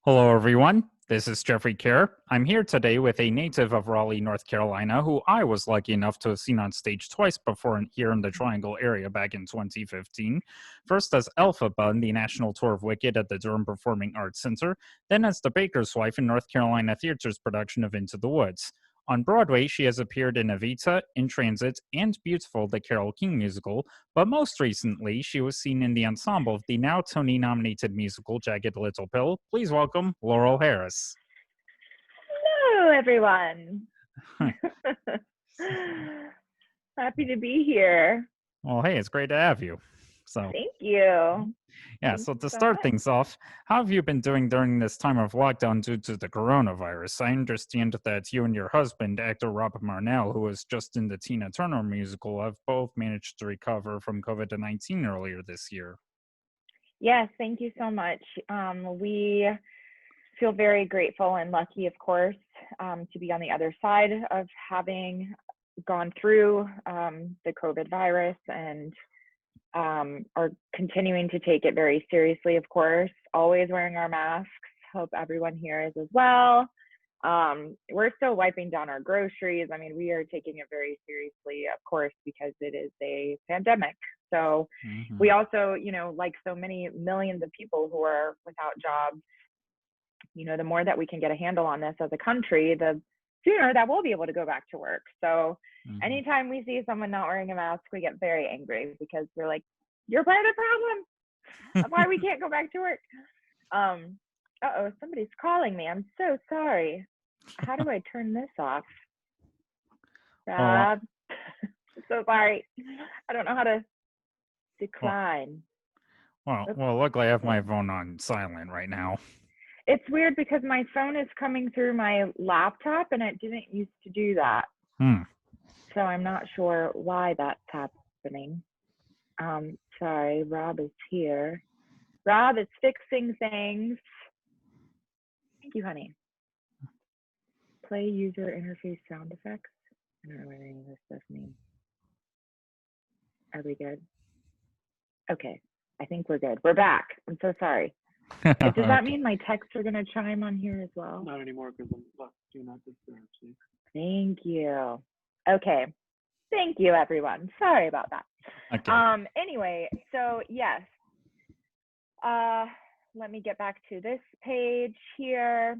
Hello, everyone. This is Jeffrey Kerr. I'm here today with a native of Raleigh, North Carolina, who I was lucky enough to have seen on stage twice before here in the Triangle area back in 2015. First as Elphaba in the national tour of Wicked at the Durham Performing Arts Center, then as the baker's wife in North Carolina Theater's production of Into the Woods. On Broadway, she has appeared in EVITA, In Transit, and Beautiful, the Carole King musical, but most recently, she was seen in the ensemble of the now Tony-nominated musical Jagged Little Pill. Please welcome Laurel Harris. Hello, everyone. Happy to be here. Well, hey, it's great to have you. Thank you. Yeah, so to start things off, how have you been doing during this time of lockdown due to the coronavirus? I understand that you and your husband, actor Rob Marnell, who was just in the Tina Turner musical, have both managed to recover from COVID-19 earlier this year. Yes, thank you so much. We feel very grateful and lucky, of course, to be on the other side of having gone through the COVID virus, and are continuing to take it very seriously, of course, always wearing our masks. Hope everyone here is as well. We're still wiping down our groceries. I mean, we are taking it very seriously, of course, because it is a pandemic. So we also, like so many millions of people who are without jobs, the more that we can get a handle on this as a country, the sooner that we'll be able to go back to work. So anytime we see someone not wearing a mask, we get very angry because we're like, you're part of the problem of why we can't go back to work. Uh-oh, somebody's calling me. I'm so sorry. How do I turn this off? Rob, I'm so sorry. I don't know how to decline. Well, luckily I have my phone on silent right now. It's weird because my phone is coming through my laptop and it didn't used to do that. So I'm not sure why that's happening. Sorry, Rob is here. Rob is fixing things. Thank you, honey. Play user interface sound effects. I don't know what any of this stuff means. Are we good? Okay, I think we're good. We're back. I'm so sorry. Does that mean my texts are going to chime on here as well? Not anymore because I'm locked. Do not disturb. See? Thank you. Okay. Thank you, everyone. Sorry about that. Okay. Anyway, so yes. Let me get back to this page here.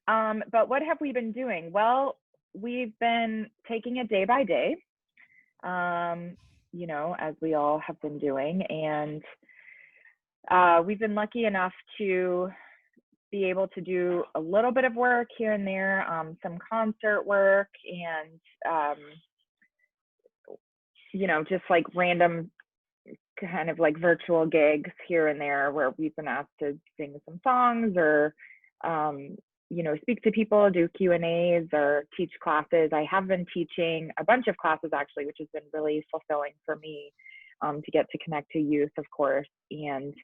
But what have we been doing? Well, we've been taking it day by day, as we all have been doing. And we've been lucky enough to be able to do a little bit of work here and there, some concert work, and just like random kind of like virtual gigs here and there where we've been asked to sing some songs or speak to people, do Q&As, or teach classes. I have been teaching a bunch of classes actually, which has been really fulfilling for me, to get to connect to youth, of course. And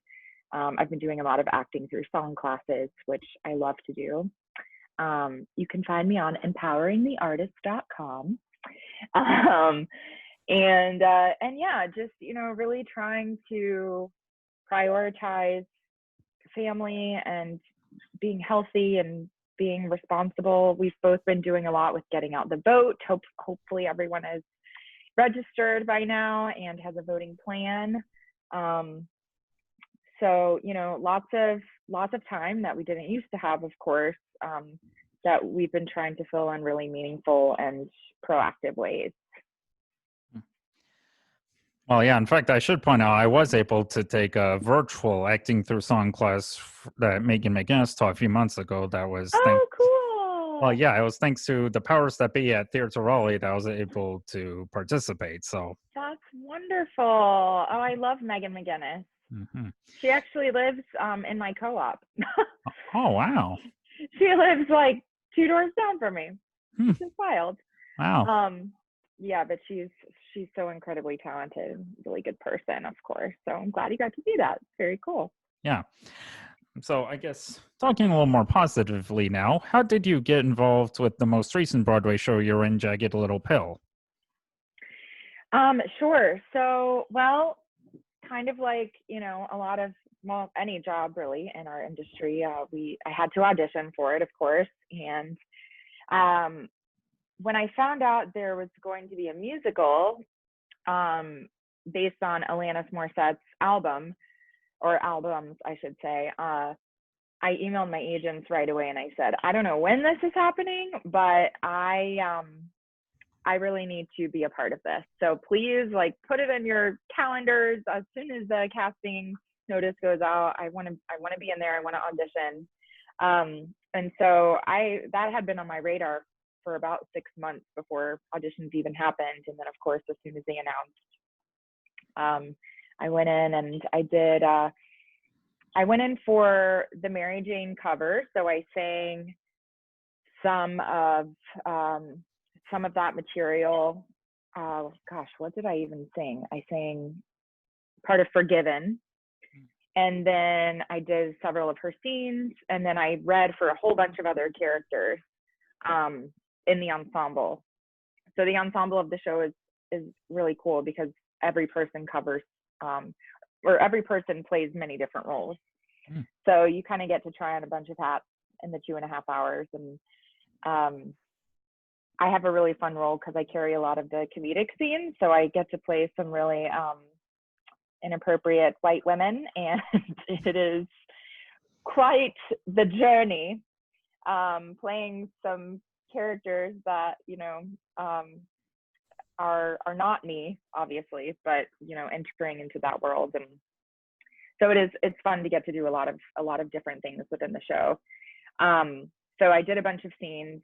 I've been doing a lot of acting through song classes, which I love to do. You can find me on empoweringtheartist.com. And yeah, just, really trying to prioritize family and being healthy and being responsible. We've both been doing a lot with getting out the vote. Hopefully everyone is registered by now and has a voting plan. So, lots of time that we didn't used to have, of course, that we've been trying to fill in really meaningful and proactive ways. Well, yeah, in fact, I should point out I was able to take a virtual acting through song class that Megan McGinnis taught a few months ago. That was cool. Well, yeah, it was thanks to the powers that be at Theater Raleigh that I was able to participate. So that's wonderful. Oh, I love Megan McGinnis. She actually lives in my co-op. Oh, wow. She lives like 2 doors down from me. Which is wild. Wow. Yeah, but she's so incredibly talented, really good person, of course. So I'm glad you got to do that. It's very cool. Yeah. So I guess talking a little more positively now, how did you get involved with the most recent Broadway show you're in, Jagged Little Pill? Sure. So, well, kind of like, a lot of well, any job really in our industry, I had to audition for it, of course. And when I found out there was going to be a musical based on Alanis Morissette's album, or albums, I should say, I emailed my agents right away and I said, I don't know when this is happening, but I really need to be a part of this. So please, like, put it in your calendars as soon as the casting notice goes out. I want to be in there. I want to audition. And so that had been on my radar for about 6 months before auditions even happened. And then, of course, as soon as they announced, I went in and I did. I went in for the Mary Jane cover, so I sang some of that material. Gosh, what did I even sing? I sang part of Forgiven, and then I did several of her scenes, and then I read for a whole bunch of other characters in the ensemble. So the ensemble of the show is really cool because every person covers or every person plays many different roles. So you kind of get to try on a bunch of hats in the 2.5 hours. And I have a really fun role because I carry a lot of the comedic scenes. So I get to play some really inappropriate white women, and it is quite the journey, playing some characters that, you know, are not me, obviously, but, you know, entering into that world. And so it's fun to get to do a lot of different things within the show. So I did a bunch of scenes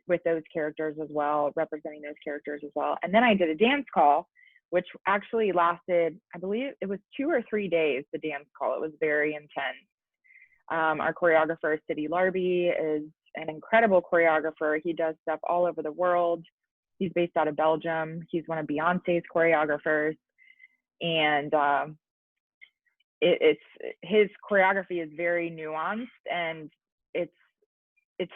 with those characters as well, representing those characters as well. And then I did a dance call, which actually lasted, I believe it was 2 or 3 days, the dance call. It was very intense. Our choreographer, Sidney Larby, is an incredible choreographer. He does stuff all over the world. He's based out of Belgium. He's one of Beyonce's choreographers. And his choreography is very nuanced, and it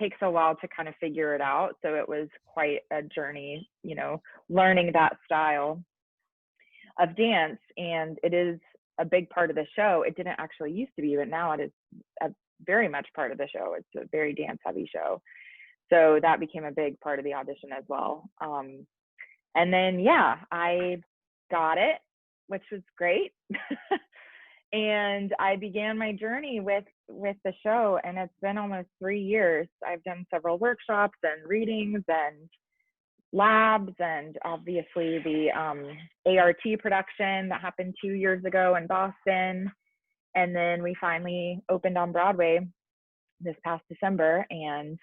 takes a while to kind of figure it out. So it was quite a journey, you know, learning that style of dance. And it is a big part of the show. It didn't actually used to be, but now it is a very much part of the show. It's a very dance heavy show. So that became a big part of the audition as well. And then, yeah, I got it, which was great. And I began my journey with the show, and it's been almost 3 years. I've done several workshops and readings and labs, and obviously the ART production that happened 2 years ago in Boston. And then we finally opened on Broadway this past December, and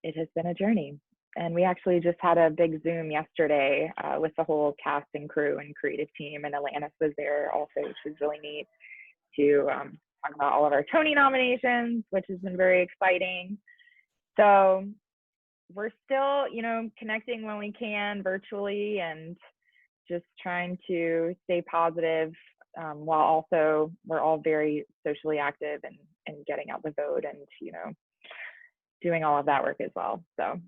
it has been a journey. And we actually just had a big Zoom yesterday with the whole cast and crew and creative team, and Alanis was there also, which was really neat to talk about all of our Tony nominations, which has been very exciting. So we're still, you know, connecting when we can virtually and just trying to stay positive while also we're all very socially active and getting out the vote and, you know, doing all of that work as well. So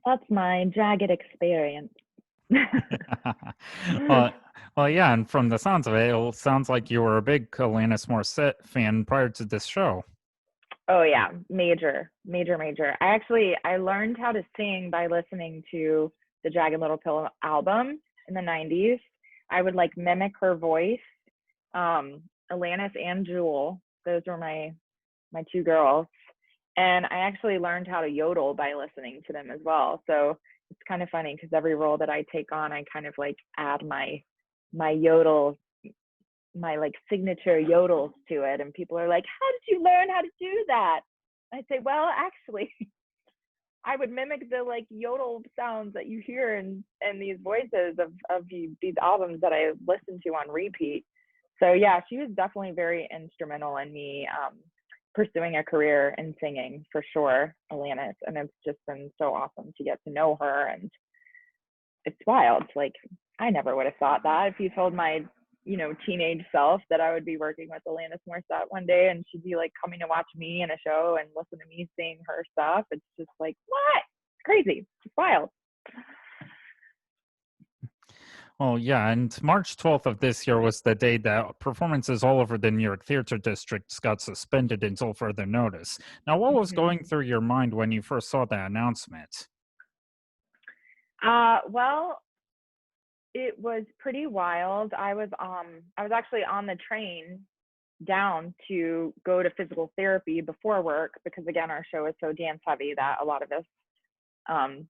that's my jagged experience. well, yeah, and from the sounds of it, it sounds like you were a big Alanis Morissette fan prior to this show. Oh yeah, major. I learned how to sing by listening to the Jagged Little Pill album in the 90s. I would like mimic her voice. Alanis and Jewel, those were my 2 girls. And I actually learned how to yodel by listening to them as well. So it's kind of funny because every role that I take on, I kind of like add my yodel, my like signature yodels to it. And people are like, how did you learn how to do that? I say, well, actually, I would mimic the like yodel sounds that you hear in these voices of these albums that I listen to on repeat. So yeah, she was definitely very instrumental in me pursuing a career in singing, for sure, Alanis. And it's just been so awesome to get to know her. And it's wild. Like, I never would have thought that. If you told my, you know, teenage self that I would be working with Alanis Morissette one day and she'd be like coming to watch me in a show and listen to me sing her stuff, it's just like, what? It's crazy. It's wild. Well, yeah, and March 12th of this year was the day that performances all over the New York theater districts got suspended until further notice. Now, what was Mhm. going through your mind when you first saw that announcement? Well, it was pretty wild. I was actually on the train down to go to physical therapy before work because again our show is so dance heavy that a lot of us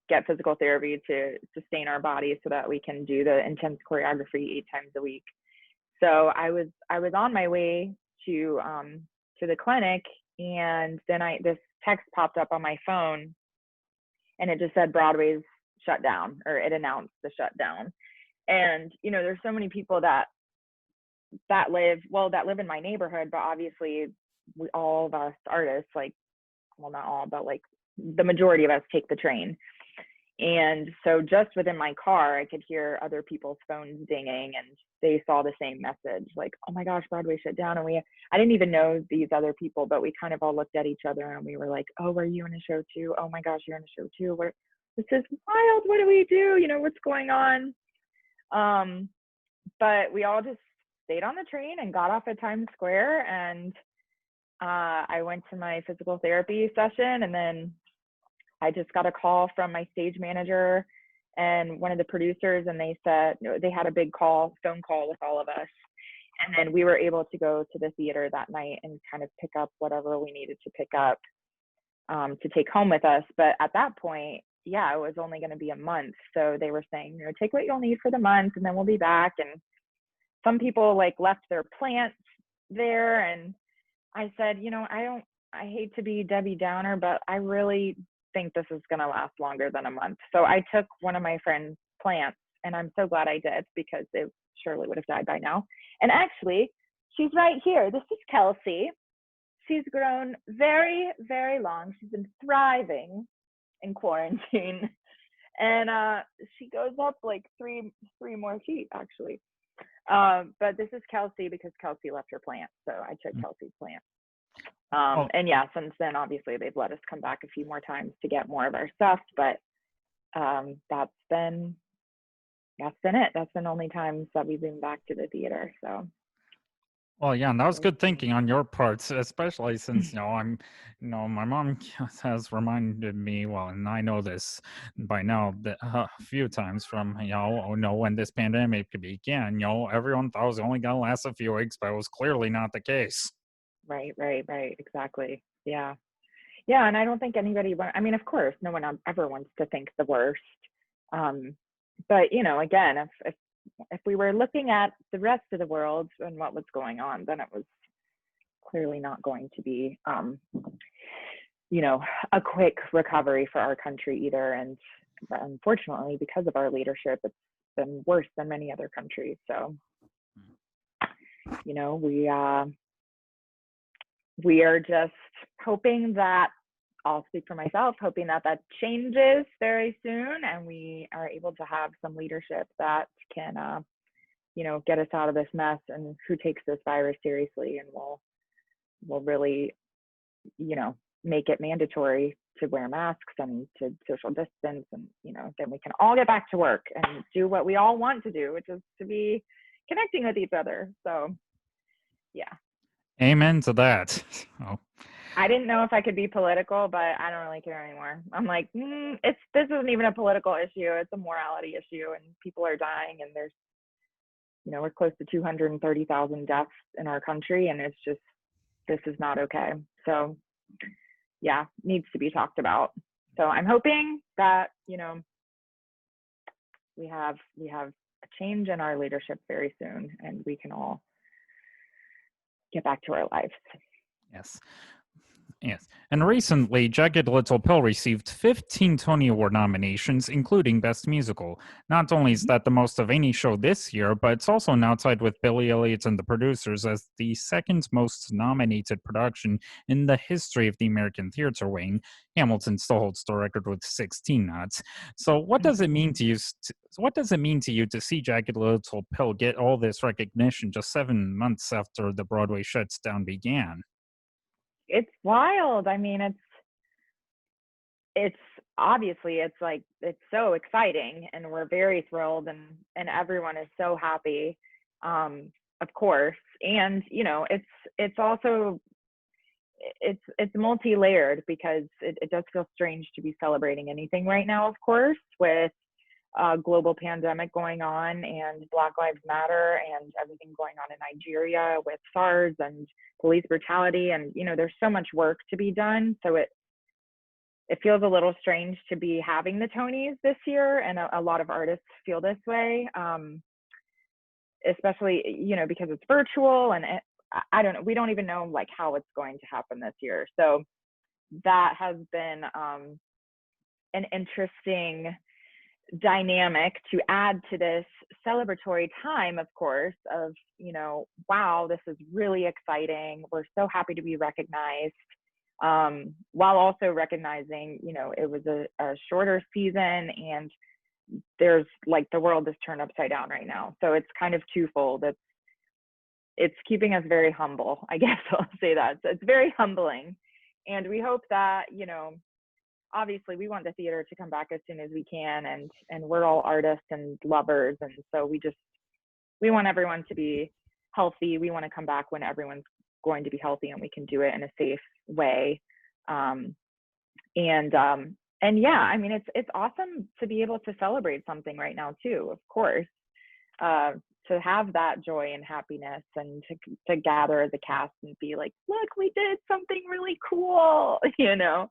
get physical therapy to sustain our bodies so that we can do the intense choreography 8 times a week. So I was on my way to the clinic, and then I this text popped up on my phone, and it just said Broadway's shut down, or it announced the shutdown. And there's so many people that live in my neighborhood, but obviously all of us artists, like, well, not all, but like the majority of us take the train. And so just within my car, I could hear other people's phones dinging, and they saw the same message, like, oh my gosh, Broadway shut down. And I didn't even know these other people, but we kind of all looked at each other and we were like, oh, are you in a show too? Oh my gosh, you're in a show too. This is wild. What do we do? What's going on? But we all just stayed on the train and got off at Times Square, and I went to my physical therapy session, and then I just got a call from my stage manager and one of the producers, and they said they had a big phone call with all of us. And then we were able to go to the theater that night and kind of pick up whatever we needed to pick up to take home with us. But at that point, yeah, it was only going to be a month. So they were saying, take what you'll need for the month and then we'll be back. And some people like left their plants there. And I said, I hate to be Debbie Downer, but I really think this is going to last longer than a month. So I took one of my friend's plants, and I'm so glad I did because it surely would have died by now. And actually, she's right here. This is Kelsey. She's grown very, very long. She's been thriving in quarantine. And she goes up like three more feet, actually. But this is Kelsey because Kelsey left her plant. So I took Kelsey's plant. Oh, And yeah, since then, obviously, they've let us come back a few more times to get more of our stuff. But that's been it. That's been the only times that we've been back to the theater. So. well, yeah, and that was good thinking on your part, especially since, my mom has reminded me, well, and I know this by now that, a few times from, oh no, when this pandemic began, everyone thought it was only going to last a few weeks, but it was clearly not the case. Right. Exactly. Yeah. Yeah. And I don't think anybody, I mean, of course, no one ever wants to think the worst. But, again, if we were looking at the rest of the world and what was going on, then it was clearly not going to be, a quick recovery for our country either. And unfortunately, because of our leadership, it's been worse than many other countries. So, we are just hoping that, I'll speak for myself, hoping that changes very soon and we are able to have some leadership that can, get us out of this mess, and who takes this virus seriously and will really, make it mandatory to wear masks and to social distance, and, then we can all get back to work and do what we all want to do, which is to be connecting with each other. So, yeah. Amen to that. Oh. I didn't know if I could be political, but I don't really care anymore. I'm like, this isn't even a political issue. It's a morality issue, and people are dying, and there's, we're close to 230,000 deaths in our country, and it's just, this is not okay. So, yeah, needs to be talked about. So I'm hoping that, we have a change in our leadership very soon, and we can all get back to our lives. Yes. Yes. And recently, Jagged Little Pill received 15 Tony Award nominations, including Best Musical. Not only is that the most of any show this year, but it's also now tied with Billy Elliot and the Producers as the second most nominated production in the history of the American theater wing. Hamilton still holds the record with 16 nods. So what does it mean to you? What does it mean to you to see Jagged Little Pill get all this recognition just 7 months after the Broadway shutdown began? It's wild. I mean, it's obviously it's like, it's so exciting and we're very thrilled, and everyone is so happy, of course. And, you know, it's also, it's multi-layered because it does feel strange to be celebrating anything right now, of course, with a global pandemic going on and Black Lives Matter and everything going on in Nigeria with SARS and police brutality. And, you know, there's so much work to be done. So it feels a little strange to be having the Tonys this year. And a lot of artists feel this way, especially, you know, because it's virtual, and I don't know, we don't even know like how it's going to happen this year. So that has been an interesting dynamic to add to this celebratory time, of course, of, you know, wow, this is really exciting. We're so happy to be recognized, while also recognizing, you know, it was a shorter season, and there's like, the world is turned upside down right now. So it's kind of twofold. It's keeping us very humble, I guess I'll say that. So it's very humbling. And we hope that, you know, obviously we want the theater to come back as soon as we can, and we're all artists and lovers, and so we want everyone to be healthy. We want to come back when everyone's going to be healthy and we can do it in a safe way. And yeah, I mean, it's awesome to be able to celebrate something right now too, of course, to have that joy and happiness, and to gather as a cast and be like, look, we did something really cool, you know.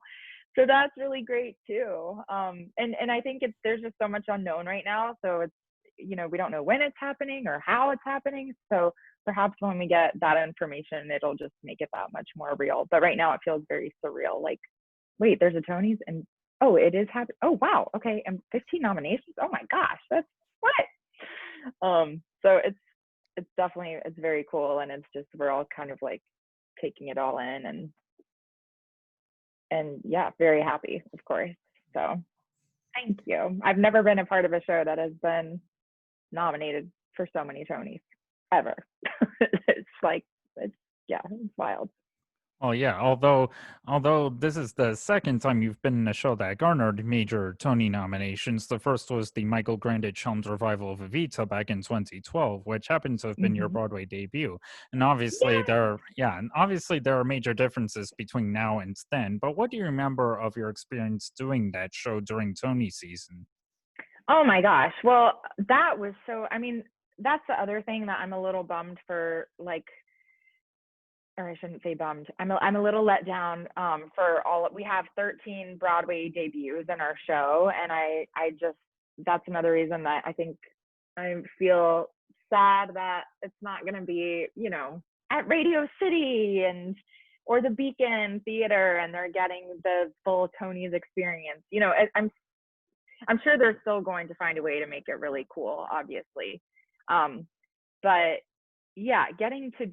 So that's really great too. And I think there's just so much unknown right now. So it's, you know, we don't know when it's happening or how it's happening. So perhaps when we get that information, it'll just make it that much more real. But right now it feels very surreal. Like, wait, there's a Tonys, and oh, it is happening. Oh, wow. Okay. And 15 nominations. Oh my gosh, that's what? So it's definitely, it's very cool. And it's just, we're all kind of like taking it all in, and yeah, very happy, of course. So thank you. I've never been a part of a show that has been nominated for so many Tonys ever. It's like, yeah, it's wild. Oh yeah, although this is the second time you've been in a show that garnered major Tony nominations. The first was the Michael Grandage filmed revival of EVITA back in 2012, which happened to have been your Mm-hmm. Broadway debut. And obviously there are major differences between now and then. But what do you remember of your experience doing that show during Tony season? Oh my gosh. Well, that was so, I mean, that's the other thing that I'm a little bummed for, like, or I shouldn't say bummed. I'm a little let down for we have 13 Broadway debuts in our show, and I just, that's another reason that I think I feel sad that it's not going to be, you know, at Radio City or the Beacon Theater, and they're getting the full Tony's experience. You know, I'm sure they're still going to find a way to make it really cool, obviously. But yeah, getting to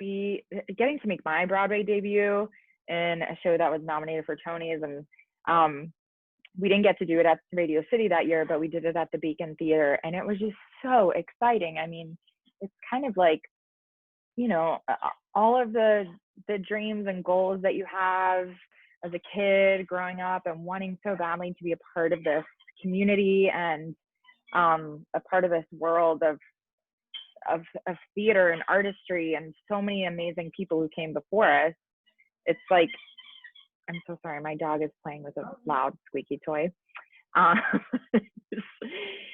make my Broadway debut in a show that was nominated for Tonys, and we didn't get to do it at Radio City that year, but we did it at the Beacon Theater, and it was just so exciting. I mean, it's kind of like, you know, all of the dreams and goals that you have as a kid growing up and wanting so badly to be a part of this community and a part of this world of theater and artistry and so many amazing people who came before us. It's like, I'm so sorry, my dog is playing with a loud squeaky toy.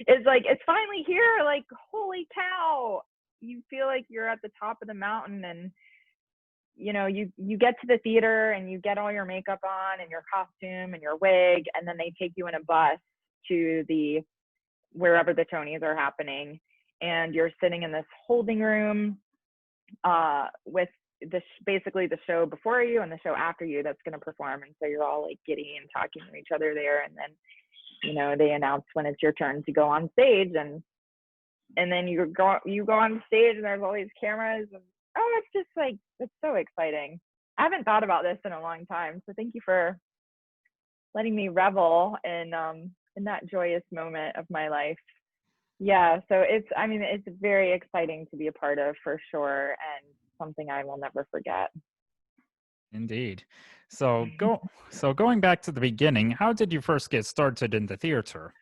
It's like, it's finally here, like, holy cow. You feel like you're at the top of the mountain, and you know, you get to the theater and you get all your makeup on and your costume and your wig, and then they take you in a bus to wherever the Tonys are happening, and you're sitting in this holding room with basically the show before you and the show after you that's going to perform. And so you're all like giddy and talking to each other there, and then, you know, they announce when it's your turn to go on stage, and then you go on stage, and there's all these cameras, and oh, it's just like, it's so exciting. I haven't thought about this in a long time, so thank you for letting me revel in that joyous moment of my life. Yeah, so it's very exciting to be a part of, for sure, and something I will never forget. Indeed. So going back to the beginning, how did you first get started in the theater?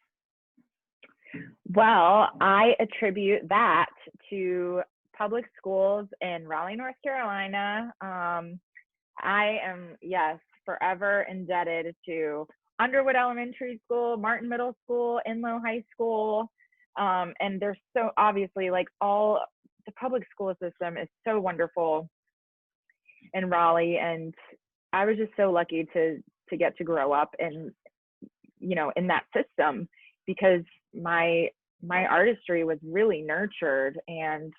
Well, I attribute that to public schools in Raleigh, North Carolina. I am, yes, forever indebted to Underwood Elementary School, Martin Middle School, Inlow High School. And there's so obviously like all the public school system is so wonderful in Raleigh. And I was just so lucky to get to grow up in, in that system because my artistry was really nurtured and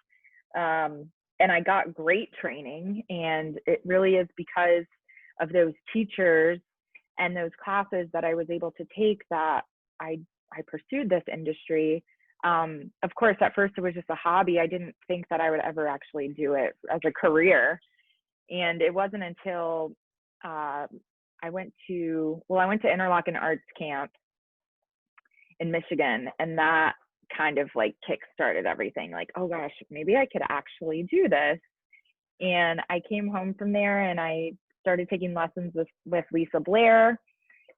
I got great training, and it really is because of those teachers and those classes that I was able to take that I pursued this industry. Of course, at first it was just a hobby. I didn't think that I would ever actually do it as a career, and it wasn't until I went to Interlochen Arts Camp in Michigan, and that kind of like kick-started everything. Like, oh gosh, maybe I could actually do this. And I came home from there and I started taking lessons with Lisa Blair,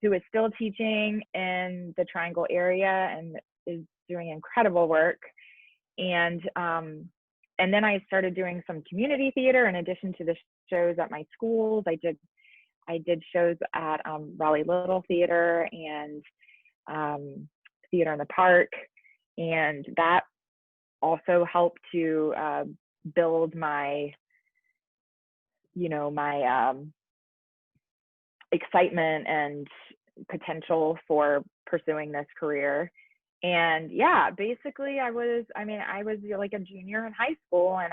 who is still teaching in the Triangle area and is doing incredible work. And then I started doing some community theater in addition to the shows at my schools. I did shows at Raleigh Little Theater and Theater in the Park, and that also helped to build my excitement and potential for pursuing this career. And yeah, basically I was like a junior in high school, and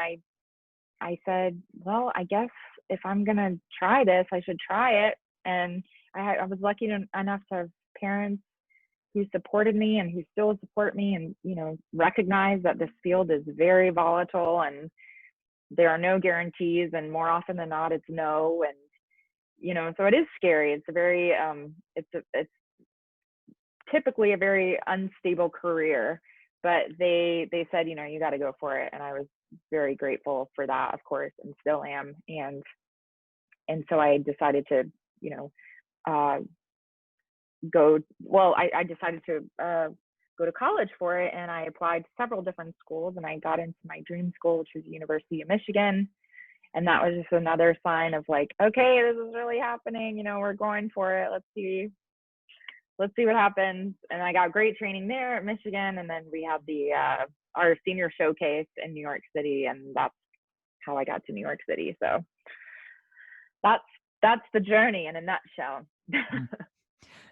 I said, well, I guess if I'm gonna try this, I should try it. And I was lucky enough to have parents who supported me and who still support me, and recognize that this field is very volatile and there are no guarantees, and more often than not it's no. And so it is scary. It's a very it's typically a very unstable career, but they said, you got to go for it, and I was very grateful for that, of course, and still am. And so I decided to I decided to go to college for it, and I applied to several different schools, and I got into my dream school, which was the University of Michigan. And that was just another sign of like, okay, this is really happening, we're going for it. Let's see what happens. And I got great training there at Michigan, and then we had our senior showcase in New York City, and that's how I got to New York City. So that's the journey in a nutshell.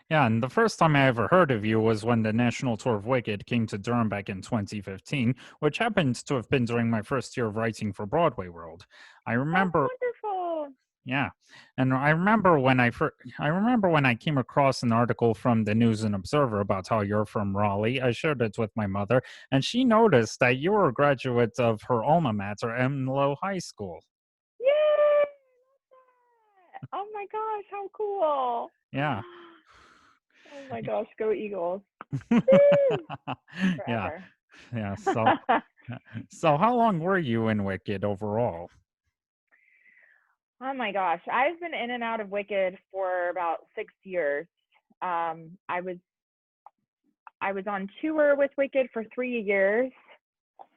Yeah, and the first time I ever heard of you was when the national tour of Wicked came to Durham back in 2015, which happens to have been during my first year of writing for Broadway World. I remember, That's wonderful. yeah, and I remember when I came across an article from the News and Observer about how you're from Raleigh. I shared it with my mother, and she noticed that you were a graduate of her alma mater, Enlow High School. Yay! Oh my gosh, how cool. Yeah. Oh my gosh, go Eagles. Yeah. Forever. Yeah. So how long were you in Wicked overall? Oh my gosh, I've been in and out of Wicked for about 6 years. I was on tour with Wicked for 3 years.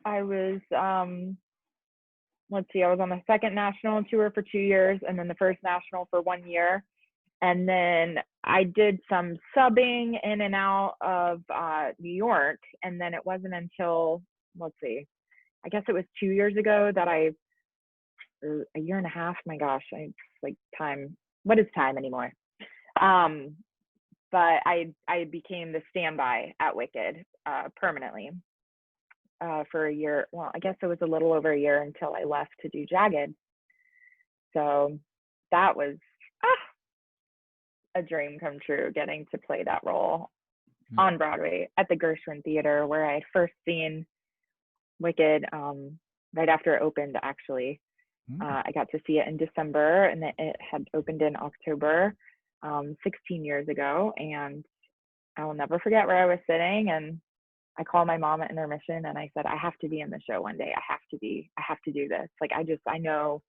I was I was on the second national tour for 2 years, and then the first national for 1 year. And then I did some subbing in and out of New York. And then it wasn't until, I guess it was 2 years ago that or a year and a half, my gosh, time. What is time anymore? But I became the standby at Wicked permanently for a year. Well, I guess it was a little over a year until I left to do Jagged. So that was a dream come true, getting to play that role on Broadway at the Gershwin Theater, where I had first seen Wicked right after it opened, actually. I got to see it in December, and it had opened in October 16 years ago. And I will never forget where I was sitting, and I called my mom at intermission, and I said, I have to be in the show one day. I have to do this. Like, I know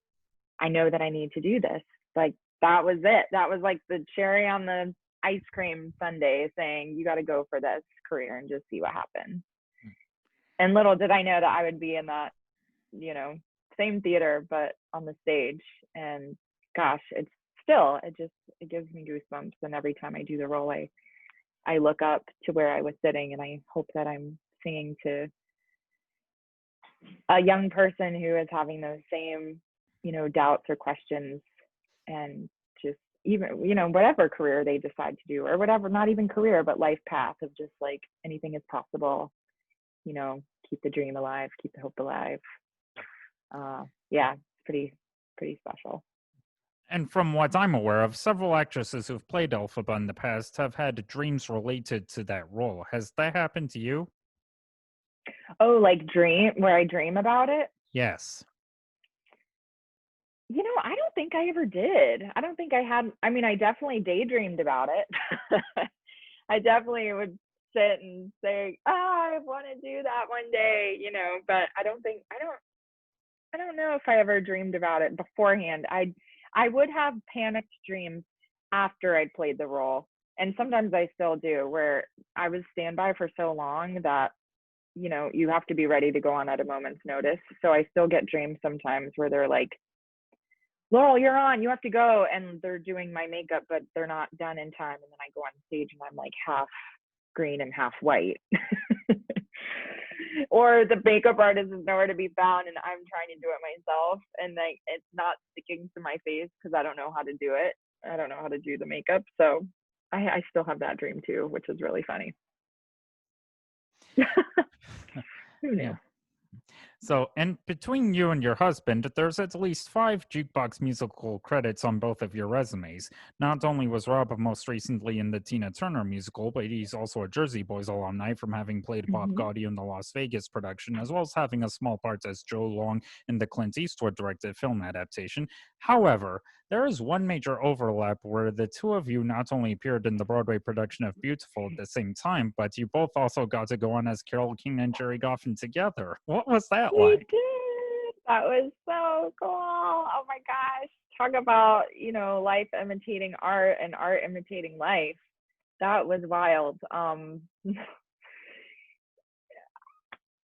that I need to do this. like, that was it. That was like the cherry on the ice cream sundae, saying, you got to go for this career and just see what happens. And little did I know that I would be in that, you know, same theater, but on the stage. And gosh, it gives me goosebumps. And every time I do the role, I look up to where I was sitting, and I hope that I'm singing to a young person who is having those same, you know, doubts or questions, and just, even, you know, whatever career they decide to do, or whatever, not even career, but life path, of just like, anything is possible, you know, keep the dream alive, keep the hope alive. Yeah, it's pretty special. And from what I'm aware of, several actresses who've played Elphaba in the past have had dreams related to that role. Has that happened to you? Oh, like where I dream about it? Yes. You know, I don't think I ever did. I don't think I had. I mean, I definitely daydreamed about it. I definitely would sit and say, I want to do that one day, you know, but I don't know if I ever dreamed about it beforehand. I would have panicked dreams after I'd played the role. And sometimes I still do, where I was standby for so long that, you know, you have to be ready to go on at a moment's notice. So I still get dreams sometimes where they're like, Laurel, you're on, you have to go. And they're doing my makeup, but they're not done in time. And then I go on stage and I'm like half green and half white. Or the makeup artist is nowhere to be found, and I'm trying to do it myself, and like, it's not sticking to my face because I don't know how to do it. I don't know how to do the makeup. So I still have that dream too, which is really funny. Who knew? Yeah. So, and between you and your husband, there's at least 5 jukebox musical credits on both of your resumes. Not only was Rob most recently in the Tina Turner musical, but he's also a Jersey Boys alumni from having played Bob Gaudio in the Las Vegas production, as well as having a small part as Joe Long in the Clint Eastwood directed film adaptation. However, there is one major overlap where the two of you not only appeared in the Broadway production of Beautiful at the same time, but you both also got to go on as Carole King and Jerry Goffin together. What was that We like? did. That was so cool. Oh my gosh. Talk about, you know, life imitating art and art imitating life. That was wild.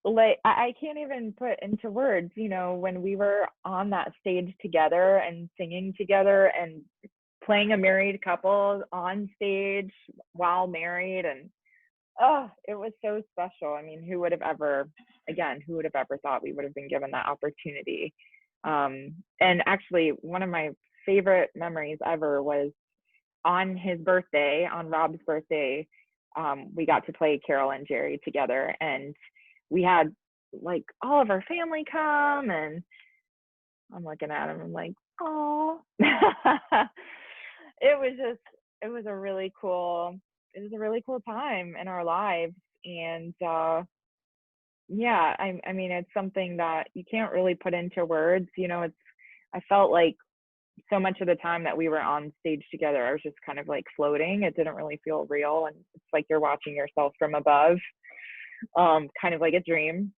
Like, I can't even put into words, you know, when we were on that stage together and singing together and playing a married couple on stage while married, and oh, it was so special. I mean, who would have ever thought we would have been given that opportunity? And actually, one of my favorite memories ever was on his birthday, on Rob's birthday. We got to play Carole and Jerry together, and we had like all of our family come, and I'm looking at him, I'm like, oh. It was a really cool time in our lives. And yeah, I mean, it's something that you can't really put into words, you know. I felt like so much of the time that we were on stage together, I was just kind of like floating. It didn't really feel real, and it's like you're watching yourself from above, kind of like a dream.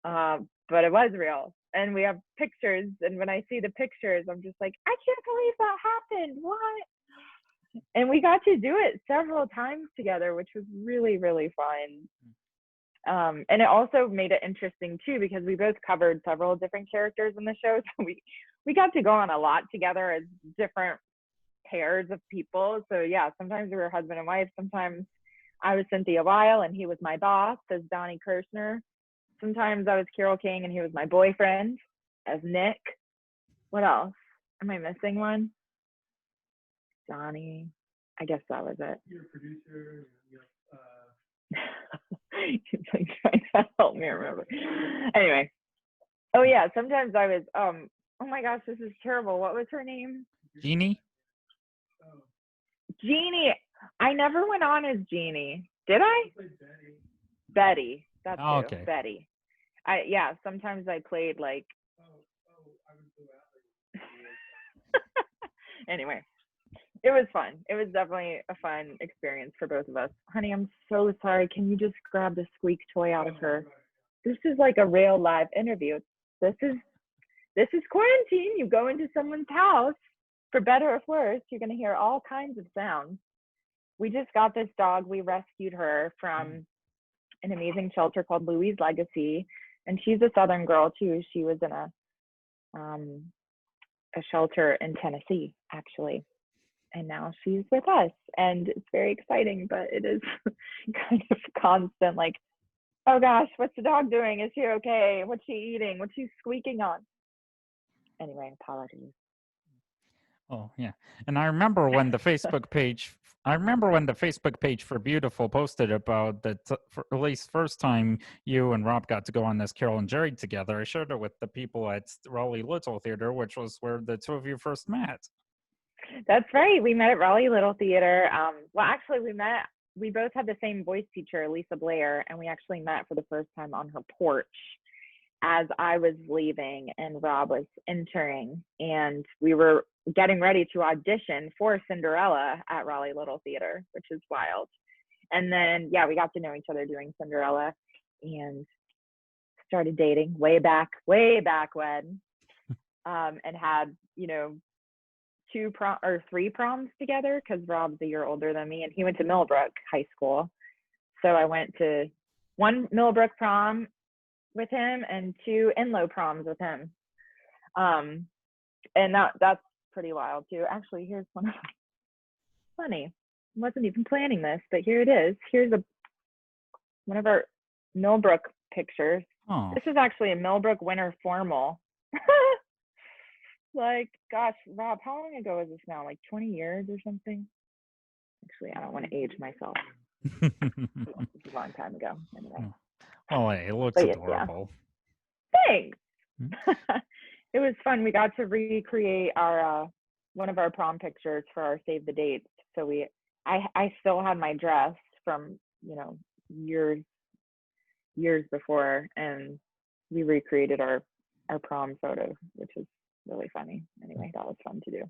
But it was real, and we have pictures, and when I see the pictures, I'm just like, I can't believe that happened. What? And we got to do it several times together, which was really, really fun. And it also made it interesting too, because we both covered several different characters in the show. So we got to go on a lot together as different pairs of people. So yeah, sometimes we were husband and wife. Sometimes I was Cynthia Weil and he was my boss as Donnie Kirshner. Sometimes I was Carole King and he was my boyfriend as Nick. What else? Am I missing one? Donnie. I guess that was it. You're a producer. He's like trying to help me remember. Anyway. Oh yeah, sometimes I was oh my gosh, this is terrible. What was her name? Jeannie? Jeannie. I never went on as Jeannie. Did I? Betty. That's Oh, who. okay. Betty. Sometimes I played like anyway. It was fun. It was definitely a fun experience for both of us. Honey, I'm so sorry. Can you just grab the squeak toy out of her? This is like a real live interview. This is quarantine. You go into someone's house for better or worse, you're going to hear all kinds of sounds. We just got this dog. We rescued her from an amazing shelter called Louie's Legacy, and she's a Southern girl too. She was in a shelter in Tennessee, actually, and now she's with us, and it's very exciting. But it is kind of constant, like, oh gosh, what's the dog doing? Is she okay? What's she eating? What's she squeaking on? Anyway, apologies. Oh, yeah. And I remember when the Facebook page for Beautiful posted about the for at least first time you and Rob got to go on this Carol and Jerry together. I shared it with the people at Raleigh Little Theater, which was where the two of you first met. That's right. We met at Raleigh Little Theater. Well, actually, we both had the same voice teacher, Lisa Blair, and we actually met for the first time on her porch as I was leaving and Rob was entering, and we were getting ready to audition for Cinderella at Raleigh Little Theater, which is wild. And then, yeah, we got to know each other doing Cinderella and started dating way back when, and had, you know, 3 proms together, because Rob's a year older than me and he went to Millbrook High School. So I went to 1 Millbrook prom with him and 2 Enloe proms with him. And that's pretty wild too. Actually, here's one of funny. I wasn't even planning this, but here it is. Here's one of our Millbrook pictures. Oh. This is actually a Millbrook winter formal. Like, gosh, Rob, how long ago is this now? Like 20 years or something? Actually, I don't want to age myself. It's a long time ago. Anyway. Oh, hey, it looks adorable. Yeah. Thanks. It was fun. We got to recreate our one of our prom pictures for our Save the Dates. So I still had my dress from, you know, years before, and we recreated our prom photo, which is really funny. Anyway, that was fun to do.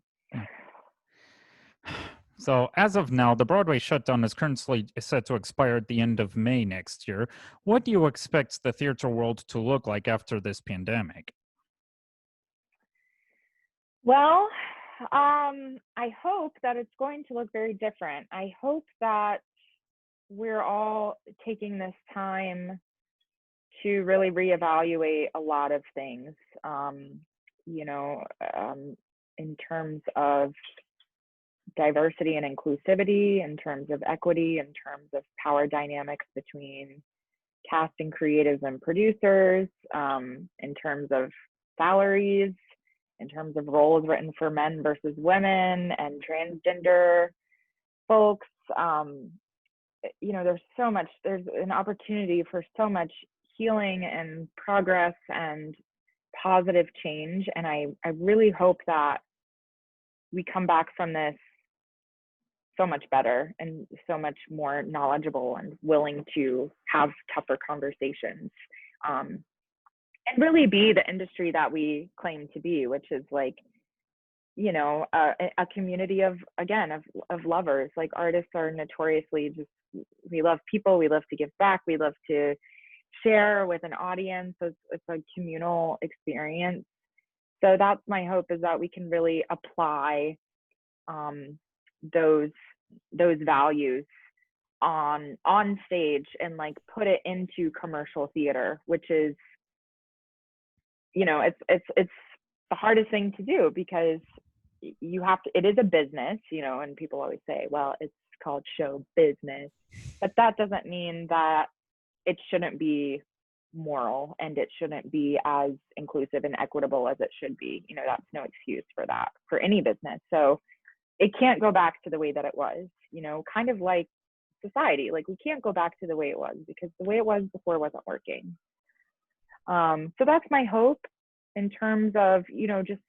So as of now, the Broadway Shutdown is currently set to expire at the end of May next year. What do you expect the theater world to look like after this pandemic? Well, I hope that it's going to look very different. I hope that we're all taking this time to really reevaluate a lot of things, you know, in terms of diversity and inclusivity, in terms of equity, in terms of power dynamics between casting creatives and producers, in terms of salaries, in terms of roles written for men versus women and transgender folks. You know, there's an opportunity for so much healing and progress and positive change. And I really hope that we come back from this so much better and so much more knowledgeable and willing to have tougher conversations, and really be the industry that we claim to be, which is, like, you know, a community of lovers. Like, artists are notoriously we love people, we love to give back, we love to share with an audience. So it's a communal experience. So that's my hope, is that we can really apply those values on stage and, like, put it into commercial theater, which is, you know, it's the hardest thing to do, because you have to, it is a business, you know, and people always say, well, it's called show business, but that doesn't mean that it shouldn't be moral and it shouldn't be as inclusive and equitable as it should be. You know, that's no excuse for that, for any business. So it can't go back to the way that it was, you know, kind of like society. Like, we can't go back to the way it was, because the way it was before wasn't working. So that's my hope in terms of, you know, just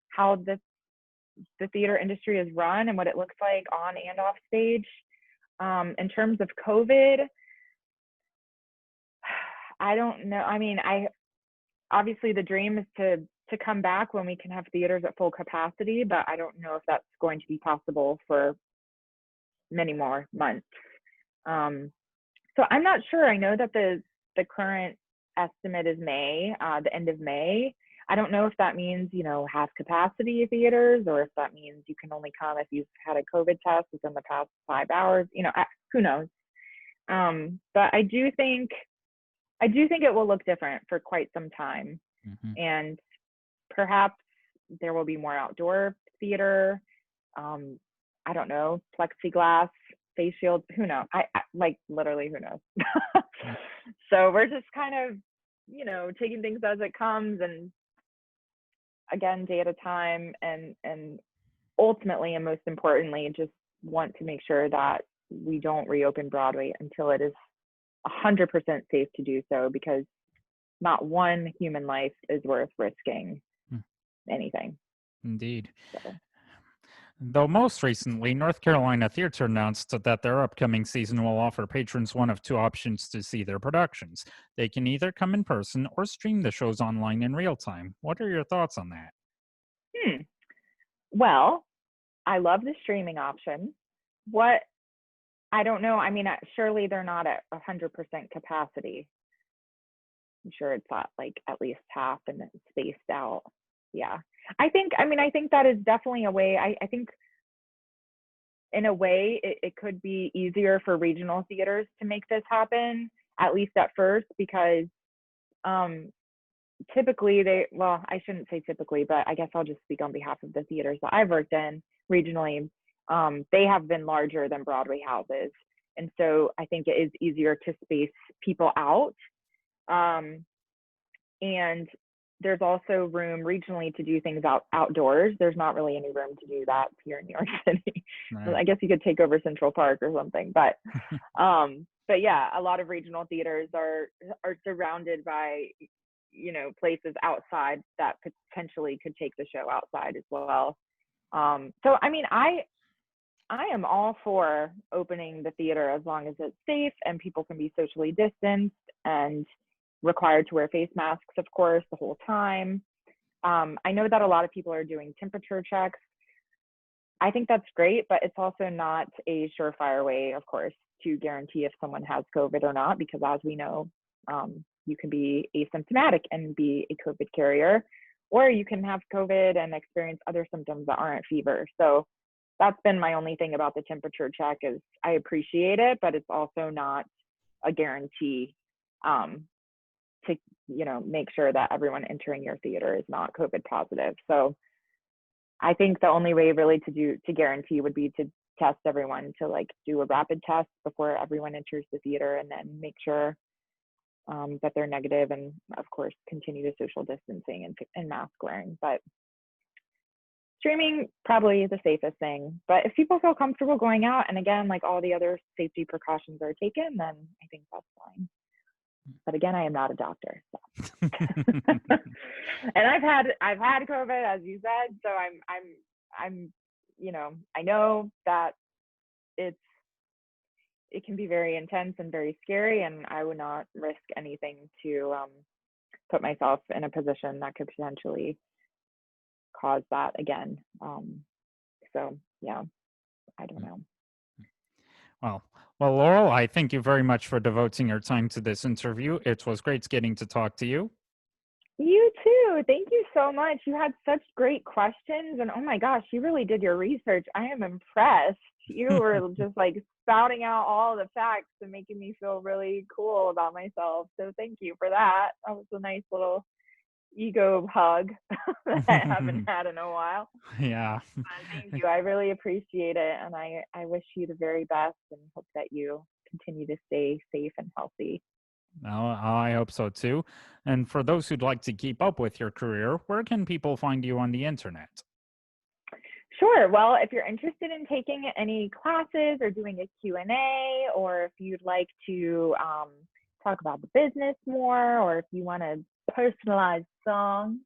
how the theater industry is run and what it looks like on and off stage. In terms of COVID, I don't know. I mean, obviously the dream is to come back when we can have theaters at full capacity, but I don't know if that's going to be possible for many more months. So I'm not sure. I know that the current estimate is May, the end of May. I don't know if that means, half capacity theaters, or if that means you can only come if you've had a COVID test within the past 5 hours. Who knows? But I do think it will look different for quite some time, Mhm. and perhaps there will be more outdoor theater. I don't know, plexiglass, face shields. Who knows? I like literally who knows. Mm. So we're just kind of, taking things as it comes, and again, day at a time, and ultimately, and most importantly, just want to make sure that we don't reopen Broadway until it is 100% safe to do so, because not one human life is worth risking Mm. anything. Indeed. So. Though most recently, North Carolina Theater announced that their upcoming season will offer patrons one of two options to see their productions. They can either come in person or stream the shows online in real time. What are your thoughts on that? Well, I love the streaming option. What I don't know. I mean, surely they're not at 100% capacity. I'm sure it's at least half and then spaced out. Yeah. I think that is definitely a way. I think in a way it could be easier for regional theaters to make this happen, at least at first, because typically I shouldn't say typically, but I guess I'll just speak on behalf of the theaters that I've worked in regionally. They have been larger than Broadway houses. And so I think it is easier to space people out. And there's also room regionally to do things outdoors. There's not really any room to do that here in New York City. Right. I guess you could take over Central Park or something, but yeah, a lot of regional theaters are surrounded by places outside that potentially could take the show outside as well. So I mean, I am all for opening the theater as long as it's safe and people can be socially distanced and required to wear face masks, of course, the whole time. I know that a lot of people are doing temperature checks. I think that's great, but it's also not a surefire way, of course, to guarantee if someone has COVID or not, because as we know, you can be asymptomatic and be a COVID carrier, or you can have COVID and experience other symptoms that aren't fever. So that's been my only thing about the temperature check, is I appreciate it, but it's also not a guarantee to make sure that everyone entering your theater is not COVID positive. So I think the only way really to guarantee would be to test everyone, to do a rapid test before everyone enters the theater, and then make sure that they're negative, and of course continue the social distancing and mask wearing. But streaming probably the safest thing. But if people feel comfortable going out, and again, all the other safety precautions are taken, then I think that's fine. But again, I am not a doctor. So. And I've had COVID, as you said. So I'm I know that it can be very intense and very scary, and I would not risk anything to put myself in a position that could potentially cause that again. So yeah, I don't know. Well, Laurel, I thank you very much for devoting your time to this interview. It was great getting to talk to you. You too. Thank you so much. You had such great questions, and oh my gosh, you really did your research. I am impressed. You were just spouting out all the facts and making me feel really cool about myself. So thank you for that. That was a nice little ego hug that I haven't had in a while. Yeah. Thank you. I really appreciate it, and I wish you the very best, and hope that you continue to stay safe and healthy. I hope so too. And for those who'd like to keep up with your career, where can people find you on the internet? Sure. Well, if you're interested in taking any classes or doing a Q&A, or if you'd like to talk about the business more, or if you want a personalized song,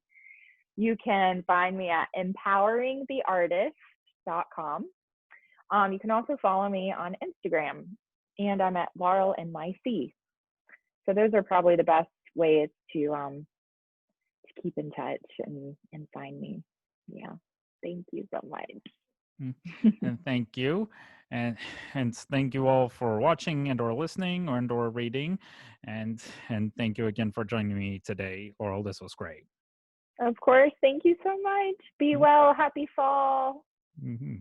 you can find me at empoweringtheartist.com. You can also follow me on Instagram, and I'm at Laurel NYC. So those are probably the best ways to keep in touch and find me. Yeah. Thank you so much. And thank you. And thank you all for watching and or listening and or reading. And thank you again for joining me today, Laurel. This was great. Of course. Thank you so much. Be well. Happy fall. Mm-hmm.